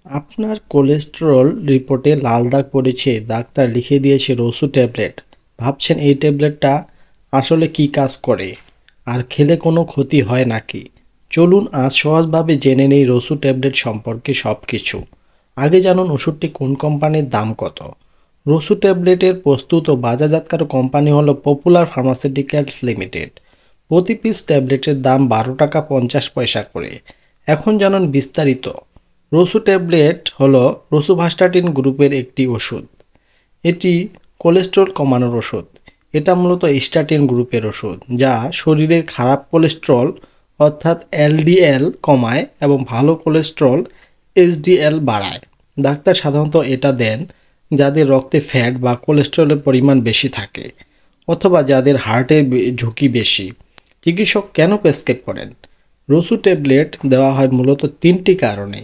আপনার কোলেস্টেরল রিপোর্টে লাল দাগ পড়েছে, ডাক্তার লিখে দিয়েছে রসু ট্যাবলেট। ভাবছেন এই ট্যাবলেটটা আসলে কি কাজ করে আর খেলে কোনো ক্ষতি হয় নাকি? চলুন আজ সহজভাবে জেনে নেই রসু ট্যাবলেট সম্পর্কে সব কিছু। আগে জানুন ওষুধটি কোন কোম্পানির, দাম কত। রসু ট্যাবলেটের প্রস্তুত ও বাজারজাতকারক কোম্পানি হলো পপুলার ফার্মাসিউটিক্যালস লিমিটেড। প্রতি পিস ট্যাবলেটের দাম 12 টাকা 50 পয়সা করে। এখন জানুন বিস্তারিত। রসু ট্যাবলেট হলো রোসুভাস্টাটিন গ্রুপের একটি ওষুধ। এটি কোলেস্টেরল কমানোর ওষুধ। এটা মূলত স্ট্যাটিন গ্রুপের ওষুধ, যা শরীরের খারাপ কোলেস্টেরল অর্থাৎ এলডিএল কমায় এবং ভালো কোলেস্টেরল এইচডিএল বাড়ায়। ডাক্তার সাধারণত এটা দেন যাদের রক্তে ফ্যাট বা কোলেস্টেরলের পরিমাণ বেশি থাকে অথবা যাদের হার্টের ঝুঁকি বেশি। চিকিৎসক কেন প্রেসক্রাইব করেন? রসু ট্যাবলেট দেওয়া হয় মূলত 3টি কারণে: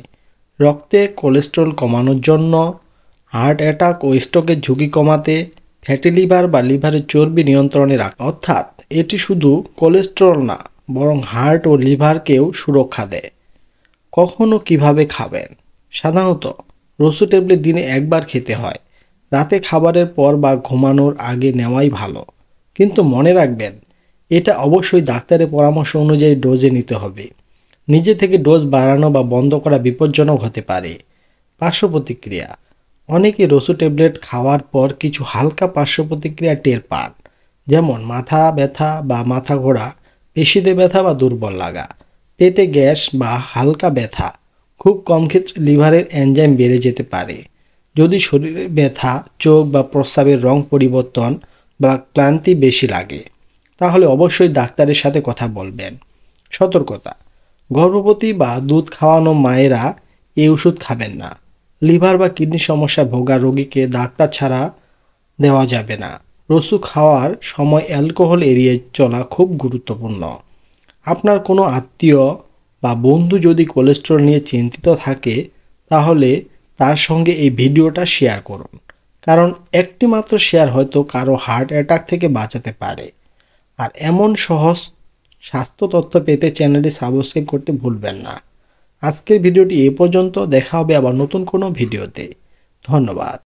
রক্তে কোলেস্টেরল কমানোর জন্য, হার্ট অ্যাটাক ও স্ট্রোকের ঝুঁকি কমাতে, ফ্যাটি লিভার বা লিভারের চর্বি নিয়ন্ত্রণে রাখা। অর্থাৎ এটি শুধু কোলেস্টেরল না, বরং হার্ট ও লিভারকেও সুরক্ষা দেয়। কখন ও কীভাবে খাবেন? সাধারণত রসু ট্যাবলেট দিনে একবার খেতে হয়। রাতে খাবারের পর বা ঘুমানোর আগে নেওয়াই ভালো। কিন্তু মনে রাখবেন, এটা অবশ্যই ডাক্তারের পরামর্শ অনুযায়ী ডোজে নিতে হবে। নিজে থেকে ডোজ বাড়ানো বা বন্ধ করা বিপজ্জনক হতে পারে। পার্শ্ব প্রতিক্রিয়া: অনেকে রসু ট্যাবলেট খাওয়ার পর কিছু হালকা পার্শ্ব প্রতিক্রিয়া টের পান, যেমন মাথা ব্যথা বা মাথা ঘোরা, পেশিতে ব্যথা বা দুর্বল লাগা, পেটে গ্যাস বা হালকা ব্যথা। খুব কম ক্ষেত্রে লিভারের এনজাইম বেড়ে যেতে পারে। যদি শরীরে ব্যথা, চোখ বা প্রস্রাবের রং পরিবর্তন বা ক্লান্তি বেশি লাগে, তাহলে অবশ্যই ডাক্তারের সাথে কথা বলবেন। সতর্কতা: গর্ভবতী বা দুধ খাওয়ানো মায়েরা এই ওষুধ খাবেন না। লিভার বা কিডনি সমস্যা ভোগা রোগীকে ডাক্তার ছাড়া দেওয়া যাবে না। রসু খাওয়ার সময় অ্যালকোহল এড়িয়ে চলা খুব গুরুত্বপূর্ণ। আপনার কোনো আত্মীয় বা বন্ধু যদি কোলেস্টেরল নিয়ে চিন্তিত থাকে, তাহলে তার সঙ্গে এই ভিডিওটা শেয়ার করুন, কারণ একটি মাত্র শেয়ার হয়তো কারো হার্ট অ্যাটাক থেকে বাঁচাতে পারে। আর এমন সহজ স্বাস্থ্য তথ্য পেতে চ্যানেলটি সাবস্ক্রাইব করতে ভুলবেন না। আজকের ভিডিওটি এ পর্যন্ত। দেখা হবে আবার নতুন কোনো ভিডিওতে। ধন্যবাদ।